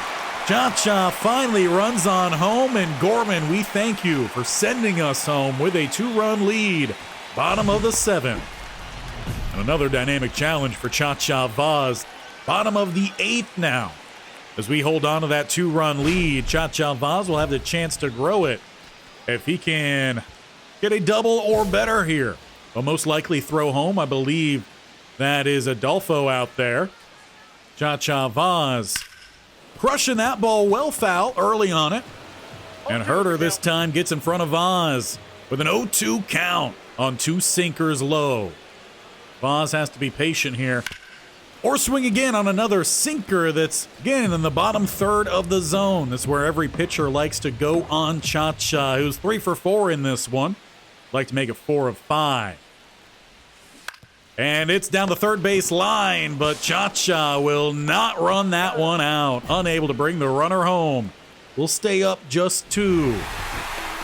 Chacha finally runs on home, and Gorman, we thank you for sending us home with a 2-run lead. Bottom of the 7th. And another dynamic challenge for Chacha Vauzz. Bottom of the 8th now. As we hold on to that 2-run lead, Chacha Vauzz will have the chance to grow it if he can get a double or better here. He'll most likely throw home. I believe that is Adolfo out there. Chacha Vauzz crushing that ball well foul early on it. And Herter this time gets in front of Vauzz with an 0-2 count on 2 sinkers low. Vauzz has to be patient here. Or swing again on another sinker that's, again, in the bottom third of the zone. That's where every pitcher likes to go on Chacha, who's 3 for 4 in this one. Like to make it 4 of 5. And it's down the third base line, but Chacha will not run that one out. Unable to bring the runner home. Will stay up just 2.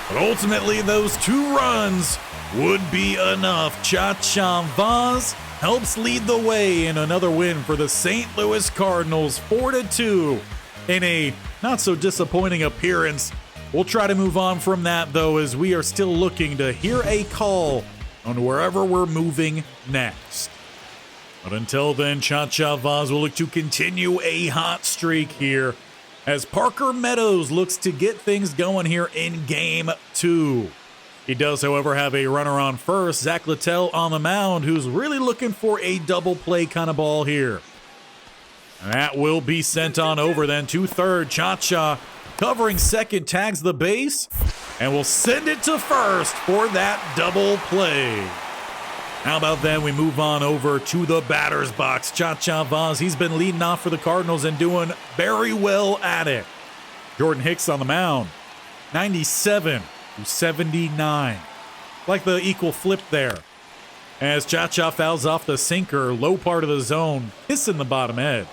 But ultimately, those 2 runs would be enough. Chacha Vauzz helps lead the way in another win for the St. Louis Cardinals, 4-2 in a not so disappointing appearance. We'll try to move on from that, though, as we are still looking to hear a call on wherever we're moving next. But until then, Chacha Vauzz will look to continue a hot streak here as Parker Meadows looks to get things going here in Game 2. He does, however, have a runner on first, Zach Littell on the mound, who's really looking for a double play kind of ball here. And that will be sent on over then to third. Chacha covering second, tags the base, and will send it to first for that double play. How about then we move on over to the batter's box. Chacha Vauzz, he's been leading off for the Cardinals and doing very well at it. Jordan Hicks on the mound, 97 to 79. Like the equal flip there. As Chacha fouls off the sinker, low part of the zone, hissing the bottom edge.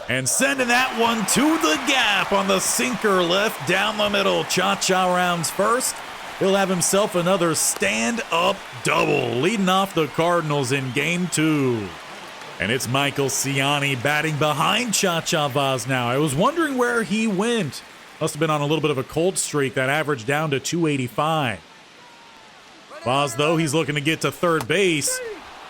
And sending that one to the gap on the sinker left down the middle. Chacha rounds first. He'll have himself another stand-up double, leading off the Cardinals in Game 2. And it's Michael Ciani batting behind Chacha Vauzz now. I was wondering where he went. Must have been on a little bit of a cold streak that averaged down to 285. Vauzz, though, he's looking to get to third base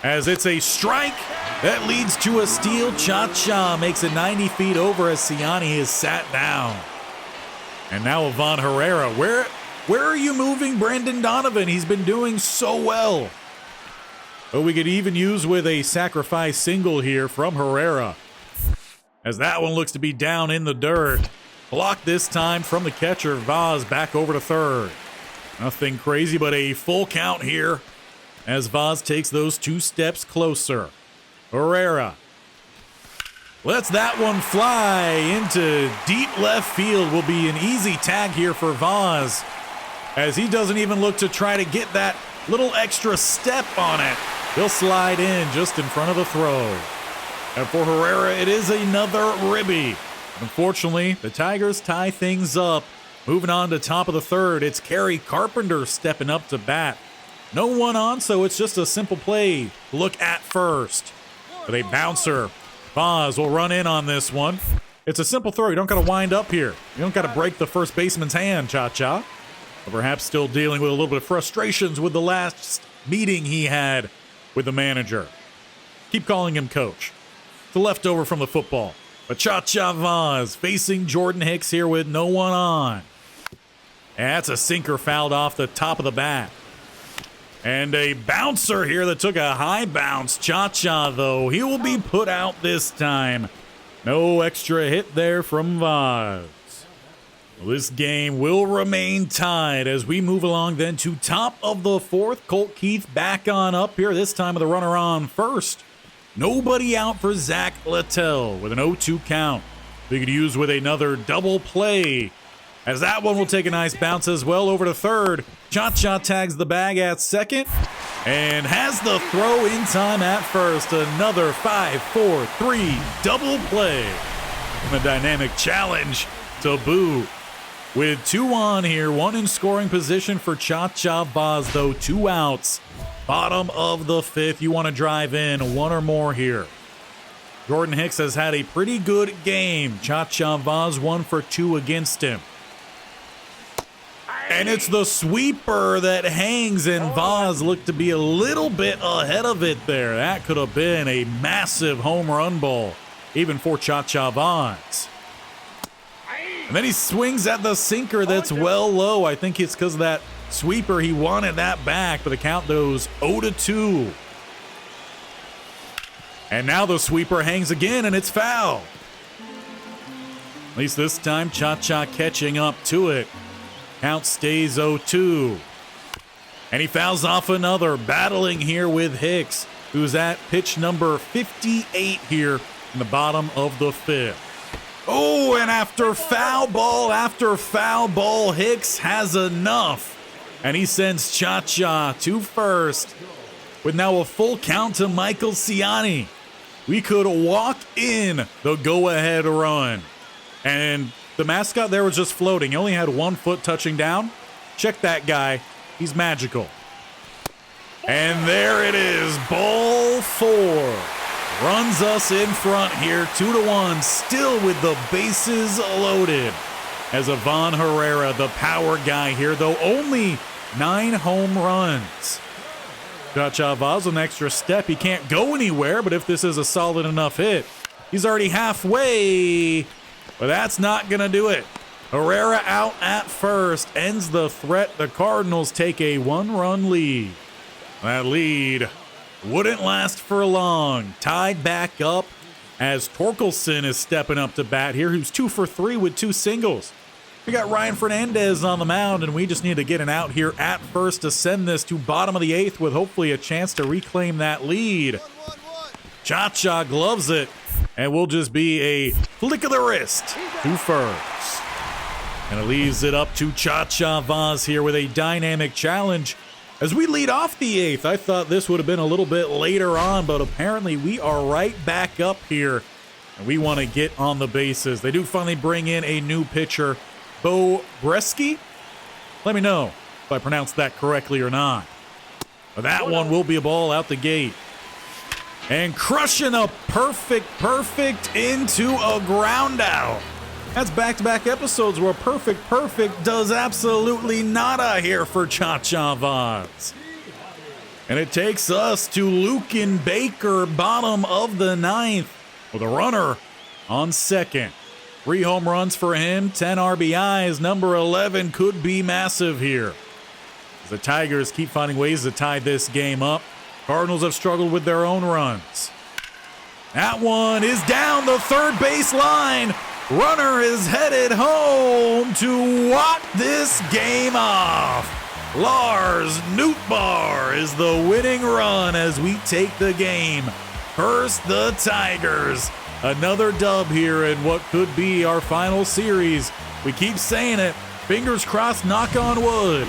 as it's a strike that leads to a steal. Chacha makes it 90 feet over as Ciani is sat down. And now Ivan Herrera. Where are you moving Brendan Donovan? He's been doing so well. But we could even use with a sacrifice single here from Herrera, as that one looks to be down in the dirt. Blocked this time from the catcher. Vauzz back over to third. Nothing crazy, but a full count here as Vauzz takes those 2 steps closer. Herrera lets that one fly into deep left field. Will be an easy tag here for Vauzz, as he doesn't even look to try to get that little extra step on it. He'll slide in just in front of the throw. And for Herrera, it is another ribby. Unfortunately, the Tigers tie things up. Moving on to top of the third, it's Kerry Carpenter stepping up to bat. No one on, so it's just a simple play. Look at first. With a bouncer, Vauzz will run in on this one. It's a simple throw. You don't got to wind up here. You don't got to break the first baseman's hand, Chacha. But perhaps still dealing with a little bit of frustrations with the last meeting he had with the manager. Keep calling him coach. The leftover from the football. But Chacha Vauzz facing Jordan Hicks here with no one on. And that's a sinker fouled off the top of the bat. And a bouncer here that took a high bounce. Chacha, though, he will be put out this time. No extra hit there from Vauzz. Well, this game will remain tied as we move along then to top of the fourth. Colt Keith back on up here, this time with a runner on first. Nobody out for Zach Littell with an 0-2 count. They could use with another double play. As that one will take a nice bounce as well over to third. Chacha tags the bag at second and has the throw in time at first. Another 5-4-3 double play. And a dynamic challenge to boot. With 2 on here, 1 in scoring position for Chacha Vauzz, though 2 outs. Bottom of the 5th, you want to drive in 1 or more here. Jordan Hicks has had a pretty good game. Chacha Vauzz 1 for 2 against him. And it's the sweeper that hangs, and Vauzz looked to be a little bit ahead of it there. That could have been a massive home run ball, even for Chacha Vauzz. And then he swings at the sinker that's well low. I think it's because of that sweeper. He wanted that back, but the count goes 0-2. And now the sweeper hangs again, and it's foul. At least this time, Chacha catching up to it. Count stays 0-2. And he fouls off another, battling here with Hicks, who's at pitch number 58 here in the bottom of the 5th. Oh, and after foul ball, Hicks has enough. And he sends Chacha to first with now a full count to Michael Ciani. We could walk in the go-ahead run. And the mascot there was just floating. He only had 1 foot touching down. Check that guy. He's magical. And there it is. Ball 4. Runs us in front here. 2-1. Still with the bases loaded. As Ivan Herrera, the power guy here, though only 9 home runs. Chacha Vauzz an extra step. He can't go anywhere, but if this is a solid enough hit, he's already halfway. But that's not going to do it. Herrera out at first. Ends the threat. The Cardinals take a 1-run lead. That lead wouldn't last for long. Tied back up as Torkelson is stepping up to bat here, who's 2 for 3 with 2 singles. We got Ryan Fernandez on the mound, and we just need to get an out here at first to send this to bottom of the 8th with hopefully a chance to reclaim that lead. Chacha gloves it, and will just be a flick of the wrist to first. And it leaves it up to Chacha Vauzz here with a dynamic challenge. As we lead off the 8th, I thought this would have been a little bit later on, but apparently we are right back up here, and we want to get on the bases. They do finally bring in a new pitcher, Bo Bresky. Let me know if I pronounced that correctly or not. But that one will be a ball out the gate. And crushing a perfect into a ground out. That's back-to-back episodes where perfect does absolutely nada here for Chacha Vauzz. And it takes us to Lucan Baker, bottom of the 9th, with a runner on second. 3 home runs for him, 10 RBIs. Number 11 could be massive here. As the Tigers keep finding ways to tie this game up, Cardinals have struggled with their own runs. That one is down the third base line. Runner is headed home to walk this game off. Lars Nootbaar is the winning run as we take the game. First, the Tigers. Another dub here in what could be our final series. We keep saying it. Fingers crossed, knock on wood.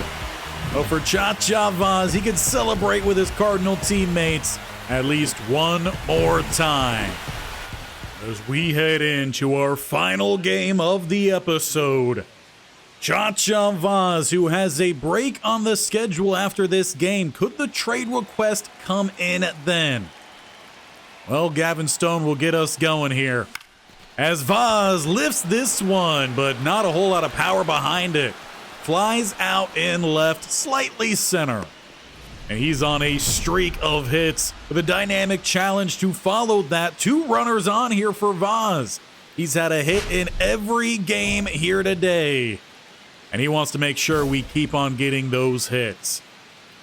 But for Chacha Vauzz, he can celebrate with his Cardinal teammates at least one more time. As we head into our final game of the episode, Chacha Vauzz, who has a break on the schedule after this game. Could the trade request come in then? Well, Gavin Stone will get us going here. As Vauzz lifts this one, but not a whole lot of power behind it. Flies out in left, slightly center. And he's on a streak of hits with a dynamic challenge to follow that. 2 runners on here for Vauzz. He's had a hit in every game here today. And he wants to make sure we keep on getting those hits.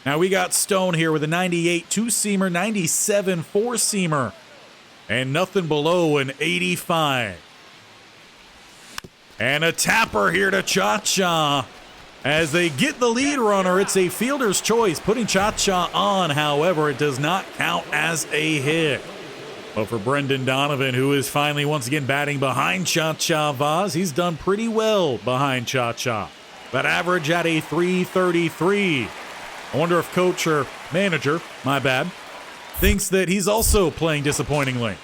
Now we got Stone here with a 98 two-seamer, 97 four-seamer, and nothing below an 85. And a tapper here to Chacha. As they get the lead runner, it's a fielder's choice. Putting Chacha on, however, it does not count as a hit. But for Brendan Donovan, who is finally once again batting behind Chacha Vauzz, he's done pretty well behind Chacha. That average at a 333. I wonder if coach or manager, my bad, thinks that he's also playing disappointingly.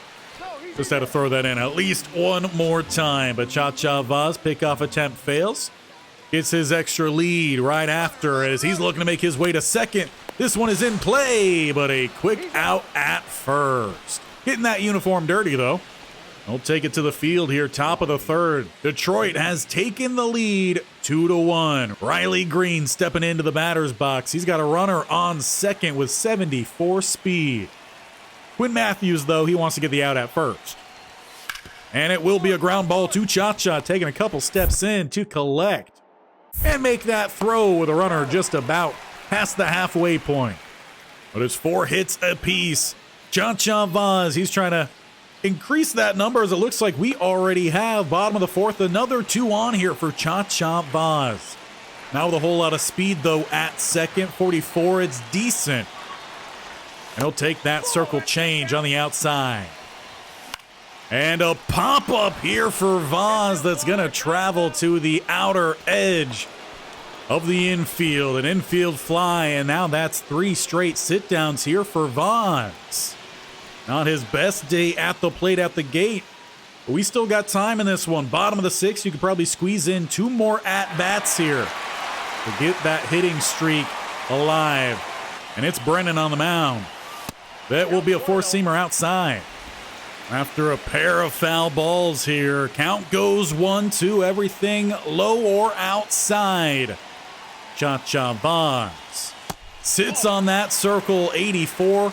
Just had to throw that in at least one more time. But Chacha Vauzz pickoff attempt fails. Gets his extra lead right after as he's looking to make his way to second. This one is in play, but a quick out at first. Getting that uniform dirty, though. He'll take it to the field here, top of the third. Detroit has taken the lead 2-1. Riley Green stepping into the batter's box. He's got a runner on second with 74 speed. Quinn Matthews, though, he wants to get the out at first. And it will be a ground ball to Chacha, taking a couple steps in to collect. And make that throw with a runner just about past the halfway point. But it's 4 hits apiece. Chacha Vauzz, he's trying to increase that number as it looks like we already have. Bottom of the fourth, another 2 on here for Chacha Vauzz. Now with a whole lot of speed, though, at second. 44, it's decent. And he'll take that circle change on the outside. And a pop-up here for Vauzz that's going to travel to the outer edge of the infield. An infield fly, and now that's 3 straight sit-downs here for Vauzz. Not his best day at the plate at the gate, but we still got time in this one. Bottom of the 6th, you could probably squeeze in 2 more at-bats here to get that hitting streak alive. And it's Brennan on the mound. That will be a 4-seamer outside. After a pair of foul balls here, count goes 1-2, everything low or outside. Chacha Vauzz sits on that circle, 84,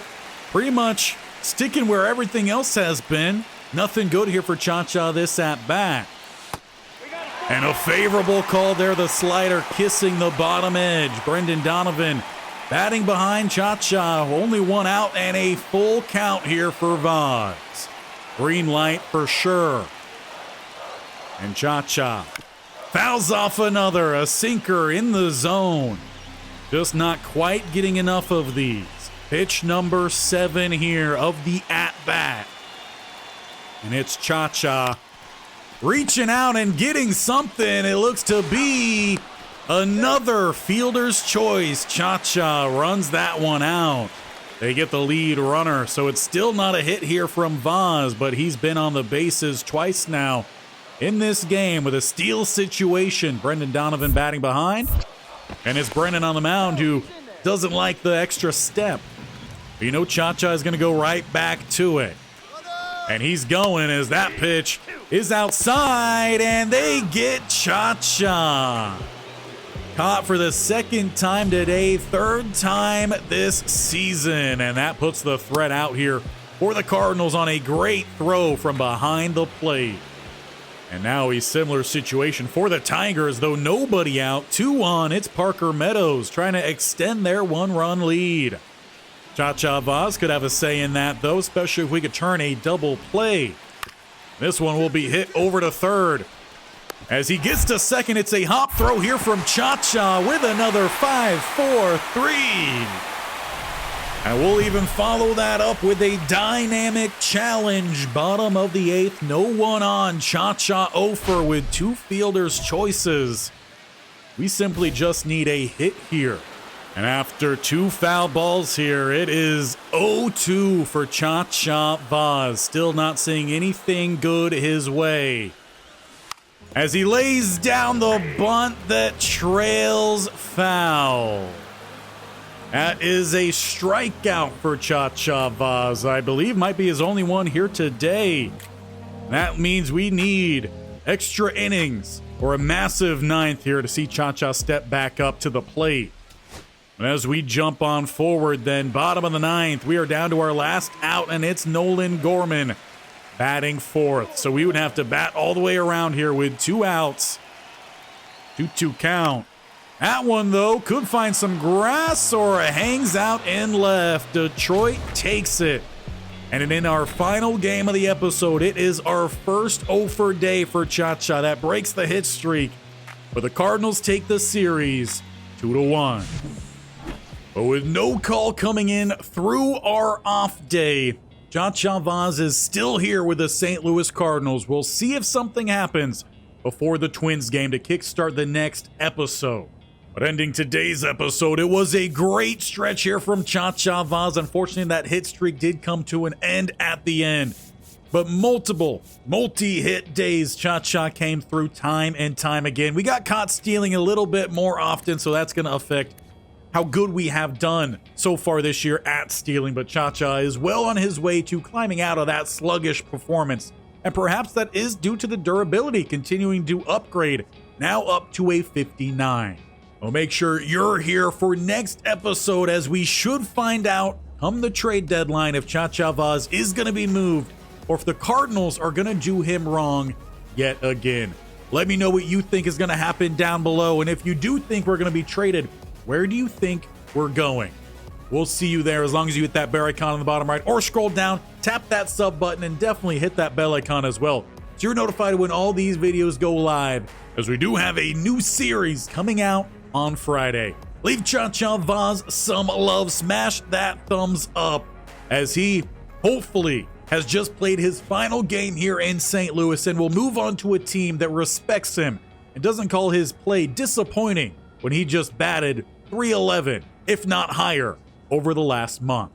pretty much sticking where everything else has been. Nothing good here for Chacha this at bat. And a favorable call there, the slider kissing the bottom edge. Brendan Donovan batting behind Chacha, only 1 out and a full count here for Vauzz. Green light for sure. And Chacha fouls off another, a sinker in the zone. Just not quite getting enough of these. Pitch number 7 here of the at-bat. And it's Chacha reaching out and getting something. It looks to be another fielder's choice. Chacha runs that one out. They get the lead runner, so it's still not a hit here from Vauzz, but he's been on the bases twice now in this game with a steal situation. Brendan Donovan batting behind, and it's Brendan on the mound who doesn't like the extra step. But you know Chacha is going to go right back to it. And he's going as that pitch is outside, and they get Chacha. Caught for the 2nd time today, 3rd time this season. And that puts the threat out here for the Cardinals on a great throw from behind the plate. And now a similar situation for the Tigers, though nobody out. 2 on, it's Parker Meadows trying to extend their 1-run lead. Chacha Vauzz could have a say in that, though, especially if we could turn a double play. This one will be hit over to third. As he gets to second, it's a hop throw here from Chacha with another 5-4-3. And we'll even follow that up with a dynamic challenge. Bottom of the 8th, no 1 on. Chacha over with 2 fielders' choices. We simply just need a hit here And after 2 foul balls here, it is 0-2 for Chacha Vauzz. Still not seeing anything good his way, as he lays down the bunt that trails foul. That is a strikeout for Chacha Vauzz. I believe might be his only one here today. That means we need extra innings or a massive 9th here to see Chacha step back up to the plate. And as we jump on forward, then bottom of the 9th, we are down to our last out, and it's Nolan Gorman batting 4th. So we would have to bat all the way around here with 2 outs. 2-2 count. That one, though, could find some grass or hangs out in left. Detroit takes it. And in our final game of the episode, it is our first 0 day for Chacha. That breaks the hit streak. But the Cardinals take the series 2-1. But with no call coming in through our off day, Chacha Vauzz is still here with the St. Louis Cardinals. We'll see if something happens before the Twins game to kickstart the next episode. But ending today's episode, it was a great stretch here from Chacha Vauzz. Unfortunately, that hit streak did come to an end at the end. But multi-hit days, Chacha came through time and time again. We got caught stealing a little bit more often, so that's going to affect how good we have done so far this year at stealing. But Chacha is well on his way to climbing out of that sluggish performance. And perhaps that is due to the durability continuing to upgrade, now up to a 59. Well, make sure you're here for next episode, as we should find out come the trade deadline if Chacha Vauzz is going to be moved or if the Cardinals are going to do him wrong yet again. Let me know what you think is going to happen down below. And if you do think we're going to be traded, where do you think we're going? We'll see you there, as long as you hit that bell icon on the bottom right or scroll down, tap that sub button, and definitely hit that bell icon as well, so you're notified when all these videos go live, as we do have a new series coming out on Friday. Leave Chacha Vauzz some love. Smash that thumbs up, as he hopefully has just played his final game here in St. Louis and will move on to a team that respects him and doesn't call his play disappointing when he just batted .311, if not higher, over the last month.